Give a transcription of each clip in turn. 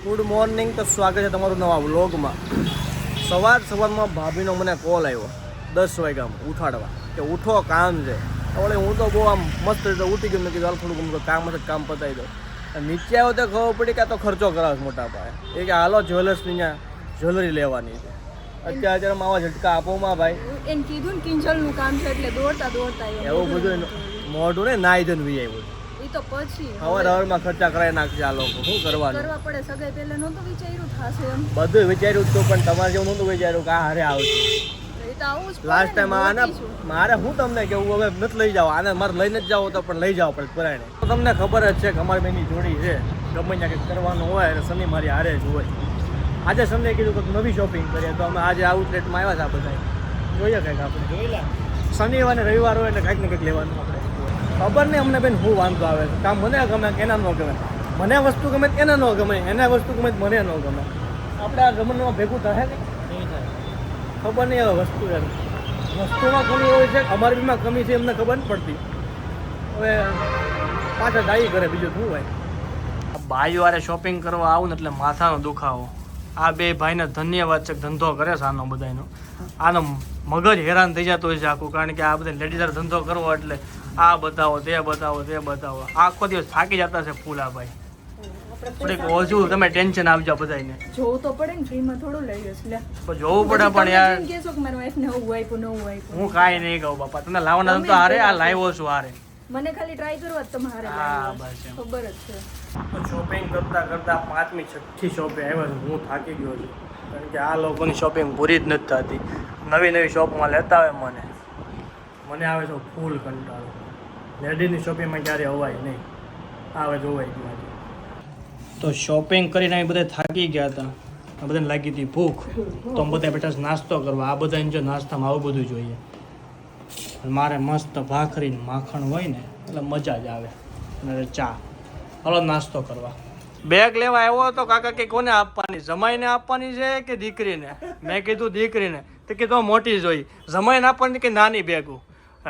Good morning, તો સ્વાગત છે તમારું નવા વ્લોગમાં. સવારમાં ભાભીનો મને કોલ આવ્યો 10 વાગ્યામાં ઉઠાડવા કે ઉઠો કામ છે. હવે હું તો બહુ આમ મસ્ત રીતે ઉઠી ગયો. મેં કીધું થોડું કામ હશે કામ પતાવી દો. નીચે આવ્યો તો ખબર પડી કે આ તો ખર્ચો કરાવે મોટા પાયે. એ કે હાલો જ્વેલર્સની ત્યાં જ્વેલરી લેવાની છે. અત્યારે આવા ઝટકા આપોમાં ભાઈ એને કીધું ને કિંજલનું કામ છે એટલે દોડતા એવું બધું મોઢું ને નાઈ ધોઈને વી આવ્યું. એ તો પછી હવારમાં ખર્ચા કરાવી નાખશે આ લોકો. શું કરવાનું? કરવા પડે. સગાઈ પહેલા નહોતું વિચાર્યું થાશે એમ. બધું વિચાર્યું હતું પણ તમારે જેવું નહોતું વિચાર્યું કે આ હારે આવશે. એ તો આવું જ લાસ્ટ ટાઈમ આને મારે હું તમને કેવું હવે નથી લઈ જાવ આને મારે લઈને જ જાવ તો પણ લઈ જાવ પડે પરાયણે. તો તમને ખબર જ છે કે અમારી બેની જોડી છે. ગમે ત્યાં કંઈક કરવાનું હોય એટલે શનિ મારી હારે જ હોય. આજે સંડે કીધું કે નવી શોપિંગ કરીએ તો અમે આજે આઉટલેટમાં આવ્યા હતા બધા. જોઈએ કંઈક આપણે જોઈ લે. શનિવાર ને રવિવાર હોય એટલે કંઈક ને કંઈક લેવાનું આપણે. ખબર નહીં અમને બેન શું વાંધો આવે છે. કામ મને ગમે કે એના ન ગમે. મને વસ્તુ ગમે એને ન ગમે, એને વસ્તુ ગમે મને ન ગમે. આપણે આ ગમનમાં ભેગું થાય કે નહીં થાય ખબર નહીં. હવે વસ્તુ એમ વસ્તુમાં કમી હોય છે, અમારી બીમાં કમી છે એમને ખબર નથી પડતી. હવે પાછા જાય કરે બીજું શું હોય. ભાઈઓ વારે શોપિંગ કરવા આવું ને એટલે માથાનો દુખાવો. આ બે ભાઈને ધન્યવાદ છે, ધંધો કરે છે આનો બધાનો. આનો મગજ હેરાન થઈ જતો હોય છે આખું. કારણ કે આ બધા લેડીઝ ધંધો કરવો એટલે આ બતાવો તે બતાવો તે બતાવો. આખો દિવસ થાકી જતા છે ફૂલા ભાઈ. થોડીક ઓછું તમે ટેન્શન આપજો બધાને. જોવું તો પડે ને, ફ્રીમાં થોડું લઈ જશે. લે તો જોવું પડે પણ યાર કહેશો કે મારી વાઈફને નવું આપ્યું હું કાંઈ નહીં કહું બાપા. તમને લાવવાના તો હારે આ લાવ્યો છું હારે. મને ખાલી ટ્રાય કરવા તમારે હા બસ એમ. ખબર જ છે. શોપિંગ કરતા 5મી 6ઠી શોપે આવ્યો છું. હું થાકી ગયો છું કારણ કે આ લોકોની શોપિંગ પૂરી જ નથી થતી. નવી શોપમાં લેતા હોય મને આવે છે ફૂલ કંટાળો. લેડીઝની શોપિંગમાં ક્યારે અવાય નહીં આવે જોવાય ગયું. તો શોપિંગ કરીને અમે બધા થાકી ગયા હતા. આ બધાને લાગી હતી ભૂખ તો બધા બેઠા નાસ્તો કરવા. આ બધાને જો નાસ્તામાં આવું બધું જોઈએ. મારે મસ્ત ભાખરી માખણ હોય ને એટલે મજા જ આવે. અને ચા. હલો નાસ્તો કરવા. બેગ લેવા આવ્યો તો કાકા કે કોને આપવાની? જમાઈને આપવાની છે કે દીકરીને? મેં કીધું દીકરીને. તો કીધું મોટી જોઈ. જમાઈને આપવાની કે નાની બેગું?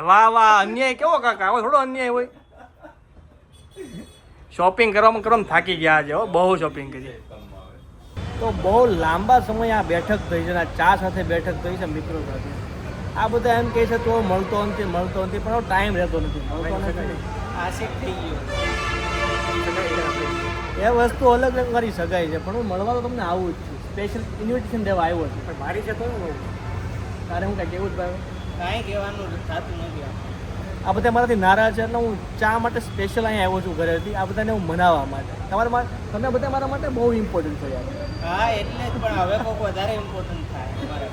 વાહ વાહ, અન્યાય કેવો કાકા! આવો થોડો અન્યાય હોય. શોપિંગ કરવામાં થાકી ગયા છે. બહુ શોપિંગ કરી. તો બહુ લાંબા સમય આ બેઠક થઈ છે. ચા સાથે બેઠક થઈ છે મિત્રો સાથે. આ બધા એમ કહે છે તો મળતો નથી પણ ટાઈમ રહેતો નથી. આશિક થઈ ગયો. એ વસ્તુ અલગ કરી શકાય છે પણ હું મળવા તો તમને આવું જ છું. સ્પેશિયલ ઇન્વિટેશન દેવા આવ્યો છું. પણ મારી છે તો તારે હું કાંઈ કેવું જ ભાઈ? કાંઈ કહેવાનું થતું નથી. આ બધા મારાથી નારાજ છે એટલે હું ચા માટે સ્પેશિયલ અહીંયા આવ્યો છું ઘરેથી. આ બધાને હું મનાવવા માટે. તમે બધા મારા માટે બહુ ઇમ્પોર્ટન્ટ છો યાર. હા એટલે જ, પણ હવે કોઈક વધારે ઇમ્પોર્ટન્ટ થાય.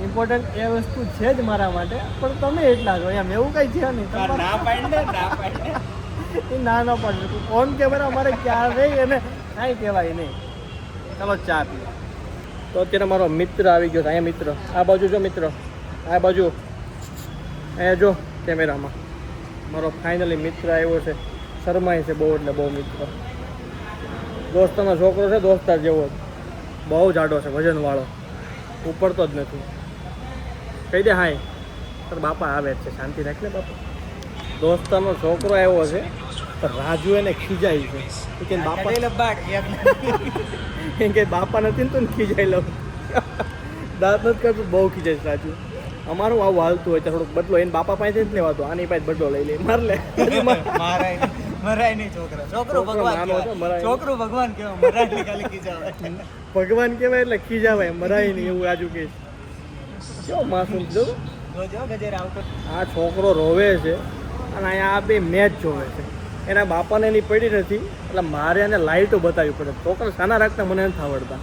ઇમ્પોર્ટન્ટ એ વસ્તુ છે જ મારા માટે પણ તમે એટલા છો એમ. એવું કંઈ છે નહીં. ના પાડે એ ના પાડે કોણ કહેવાય અમારે ક્યાં રહી એને કાંઈ કહેવાય નહીં. ચાલો ચા પીએ. તો અત્યારે મારો મિત્ર આવી ગયો. અહીંયા મિત્ર આ બાજુ જો મિત્ર, આ બાજુ અહીંયા જો કેમેરામાં મારો ફાઇનલી મિત્ર આવ્યો છે. શરમાય છે બહુ એટલે બહુ મિત્ર. દોસ્તનો છોકરો છે, દોસ્તાર જેવો જ. બહુ જાડો છે, વજનવાળો, ઉપડતો જ નથી. કહી દે હાય. તાર બાપા આવે જ છે, શાંતિ રાખ ને બાપા. દોસ્તાનો છોકરો આવ્યો છે પણ રાજુ એને ખીજાય છે. કે બાપા એમ કે બાપા નથી ને તો ખીજાઈ લઉં. દાંત નથી કરતું, બહુ ખીજાય રાજુ. અમારું આવું હાલતું હોય તો થોડુંક બદલો એને બાપા પાસે જ લેવાતો. આની પાસે બદલો લઈ લે. માર લે. મરાય નહીં છોકરો. છોકરો ભગવાન કેવો મરાય ખાલી ખીજાવે. ભગવાન કહેવાય એટલે ખીજાવાય, મરાય નહીં એવું રાજુ કે. કેવો માસૂમ જો. આ છોકરો રોવે છે અને અહીંયા આ બે મેચ જોવે છે. એના બાપાને એની પડી નથી એટલે મારે એને લાઈટો બતાવવી પડે. છોકરા સાના રાખતા મને નથી આવડતા.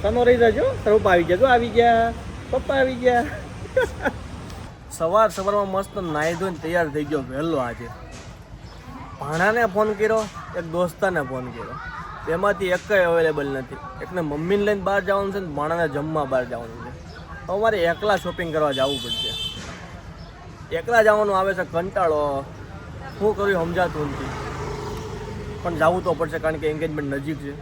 સાનો રહી જાજો. પપ્પા આવી ગયા. જો આવી ગયા, પપ્પા આવી ગયા. સવારમાં મસ્ત નાહી ધોઈને તૈયાર થઈ ગયો વહેલો. આજે ભાણાને ફોન કર્યો, એક દોસ્તાને ફોન કર્યો. તેમાંથી એક કંઈ અવેલેબલ નથી. એકને મમ્મીને લઈને બહાર જવાનું છે ને ભાણાને જમવા બહાર જવાનું છે. તો અમારે એકલા શોપિંગ કરવા જવું પડશે. એકલા જવાનું આવે છે કંટાળો. શું કર્યું સમજાતું નથી પણ જવું તો પડશે કારણ કે એન્ગેજમેન્ટ નજીક છે.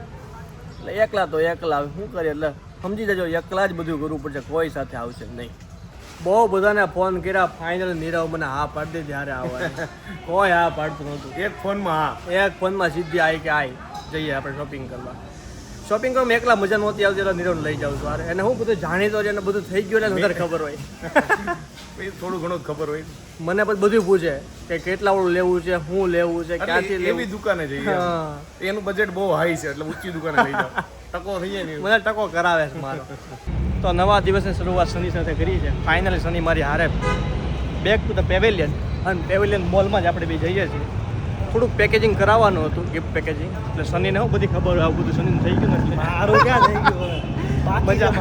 એટલે એકલા તો એકલા શું કરીએ. એટલે સમજી જજો એકલા જ બધું કરવું પડશે. કોઈ સાથે આવશે નહીં. બહુ બધાને ફોન કર્યા. ફાઇનલ નીરવ મને હા પાડી દે ત્યારે આવવા. કોઈ હા પાડતું નહોતું. એક ફોનમાં સીધી આવી કે આય જઈએ આપણે શોપિંગ કરવા. શોપિંગ કરવામાં એકલા મજા નહોતી આવતી એટલે નીરવ લઈ જાઉં છું. અને હું બધું જાણીતો છે અને બધું થઈ ગયું એટલે વધારે ખબર હોય. થોડું ઘણું ખબર હોય. મને પછી બધું પૂછે કે કેટલા વાળું લેવું છે, શું લેવું છે, ક્યાંથી લેવું. એવી દુકાને જઈએ. એનું બજેટ બહુ હાઈ છે એટલે ઊંચી દુકાને લઈ જાઓ. ટકો થઈ જાય ને. મને ટકો કરાવે છે મારો. તો નવા દિવસની શરૂઆત શનિ સાથે કરી છે. ફાઇનલી શનિ મારી હારે બેક ટુ ધ પેવેલિયન, અને પેવેલિયન મોલમાં જ આપણે બી જઈએ છીએ. થોડુંક પેકેજિંગ કરાવવાનું હતું, ગિફ્ટ પેકેજિંગ. એટલે શનિને હું બધી ખબર હોય આવું બધું શનિને થઈ ગયું નથી. મારું ક્યાં થઈ ગયું મજા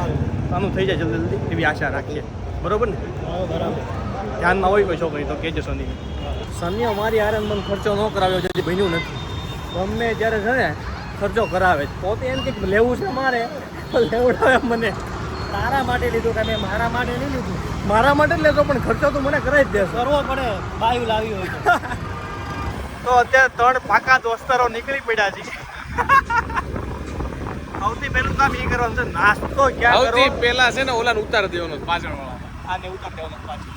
આનું થઈ જાય જલ્દી જલ્દી એવી આશા રાખીએ. બરોબર ને? બરાબર. ધ્યાનમાં હોય કોઈ છોકરી તો કહેજો શનિ. શનિ અમારી હારે મને ખર્ચો ન કરાવ્યો છે, બન્યું નથી. ગમે ત્યારે છે ને ખર્ચો કરાવે છે. પોતે એમ કંઈક લેવું છે મારે તો લેવડાવે મને. તારા માટે લીધું કે મેં મારા માટે નહીં લીધું. મારા માટે જ લેતો પણ ખર્ચો તો મને કરાવી જ દેશે. કરવો પડે, બાયું લાવી હોય તો. તો અત્યારે 3 પાકા દોસ્તારો નીકળી પડ્યા છે. સૌથી પહેલું કામ એ કરવાનું છે, નાસ્તો ક્યાં કરવો. સૌથી પહેલા છે ને ઓલાને ઉતારી દેવાનો પાછળ વાળા. આને ઉતાર દેવાનો પાછું.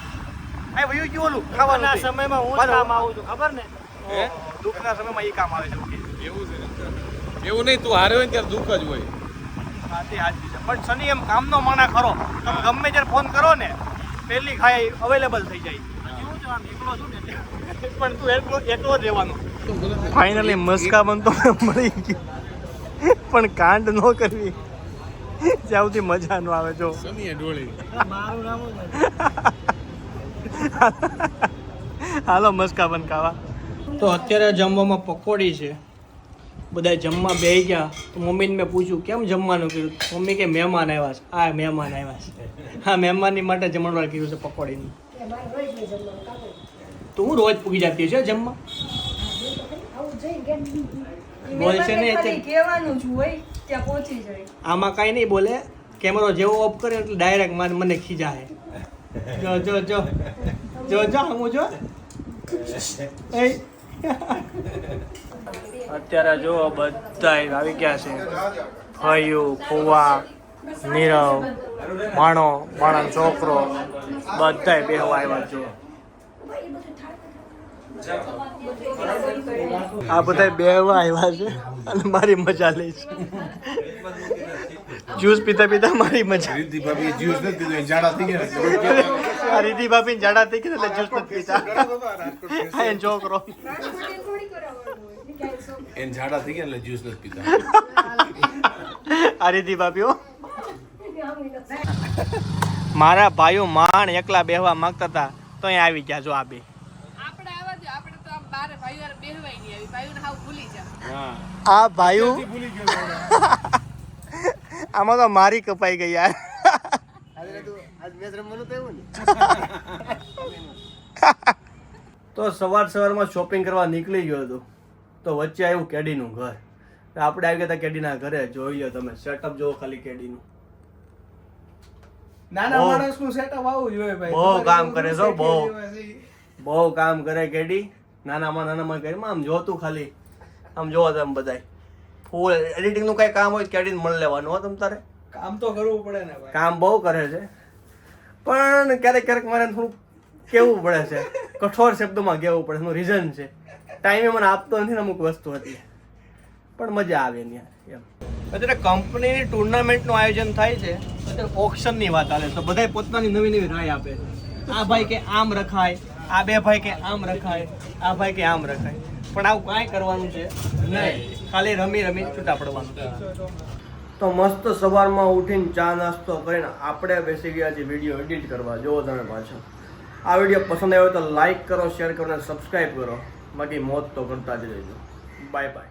આ વયું ગયું ઓલું ખાવાનું ના છે. સમયમાં હું પાછા કામ આવું છું ખબર ને. હે? દુઃખના સમયમાં એ કામ આવે છે. ઓકે. એવું છે એવું નહીં, તું હારે હોય ને ત્યારે દુઃખ જ હોય. સાચી સાચી છે. પણ શનિ એમ કામનો માણા ખરો. તમે ગમે ત્યારે ફોન કરો ને પહેલી ખાઈ અવેલેબલ થઈ જાય. પણ તું એકલો જ રહેવાનો. ફાઇનલી મસ્કા બનતો મળી ગયું, પણ કાંડ ન કરવી જ્યાં સુધી મજા ન આવે. જો શનિએ ડોળી. મારું નામ જ હાલો મસ્કા બન ખાવા. તો અત્યારે જમવામાં પકોડી છે. બધા જમવા બેસી ગયા તો મમ્મીને મેં પૂછ્યું કેમ જમવાનું કર્યું. મમ્મી કે મહેમાન આવ્યા છે. આ મહેમાન આવ્યા છે. હા, મહેમાનની માટે જમણવાર કર્યું છે પકોડીનું. તું હું રોજ પૂગી જતી છે જમવા. બોલ છે ને ખાલી કહેવાનું જ હોય ત્યાં પહોંચી જાય. આમાં કાંઈ નહીં બોલે. કેમેરો જેવો ઓફ કરે એટલે ડાયરેક્ટ મને ખીજાય. જો જો જો જો જો હું જો. અત્યારે જો બધા આવી ગયા છે. ફયું, ફુવા, નીરવ, માણો છોકરો બધા બેહવા આવ્યા. જો આ બધા બેહવા આવ્યા છે અને મારી મજા લે છે. જ્યુસ પીતા પીતા મારી મજા. રીતિ ભાભી જ્યુસ નથી પીધું, ઝાડા થઈ ગયા. આ રીતિ ભાભી જાડા થઈ ગયા એટલે જ્યુસ નથી પીતા. હા, એનો છોકરો. એને ઝાડા થઈ ગયા એટલે જ્યુસ નથી પીતા. આ રીતિ ભાભીઓ. મારા ભાઈઓ માંડ એકલા બેહવા માંગતા હતા તો અહીં આવી ગયા. જો આ બે આપણે આવા જો આપણે તો આમ બાર ભાઈઓ હારે બેહવાય નહીં આવી ભાઈઓને હાવ ભૂલી જાવ. હા. આ ભાઈઓ આમાં તો મારી કપાઈ ગઈ યાર. તો સવારમાં શોપિંગ કરવા નીકળી ગયો હતો તો વચ્ચે આવ્યું કેડીનું ઘર. આપણે આવી ગયા હતા કેડીના ઘરે. જોઈ લો તમે સેટઅપ જોવો ખાલી કેડીનું. નાના માણસનું સેટઅપ આવું જોઈએ ભાઈ. બહુ કામ કરે છો, બહુ કામ કરે કેડી. નાનામાં ઘરમાં આમ જોતું ખાલી આમ જોવો તમે બધાય. ફૂલ એડિટિંગનું કઈ કામ હોય કેડીને મળી લેવાનું હો તમ તારે. કામ તો કરવું પડે ને ભાઈ. કામ બહુ કરે છે પણ ક્યારેક મારે થોડું કહેવું પડે છે. કઠોર શબ્દોમાં કહેવું પડે. એનું રીઝન છે ટાઈમે મને આપતો નથી ને અમુક વસ્તુ હતી પણ મજા આવે ને એમ. અત્યારે કંપનીની ટુર્નામેન્ટનું આયોજન થાય છે. અત્યારે ઓક્શનની વાત આવે તો બધા પોતાની નવી રાય આપે. આ ભાઈ કે આમ રખાય, આ બે ભાઈ કે આમ રખાય, આ ભાઈ કે આમ રખાય. પણ આવું કાંઈ કરવાનું છે નહીં, ખાલી રમી છૂટા પડવાનું. તો મસ્ત સવારમાં ઉઠીને ચા નાસ્તો કરીને આપણે બેસી ગયા છીએ વિડીયો એડિટ કરવા. જુઓ તમે પાછળ. આ વિડીયો પસંદ આવ્યો તો લાઈક કરો, શેર કરો અને સબસ્ક્રાઈબ કરો. બાકી મોજ તો કરતા જ રહેજો. Bye bye.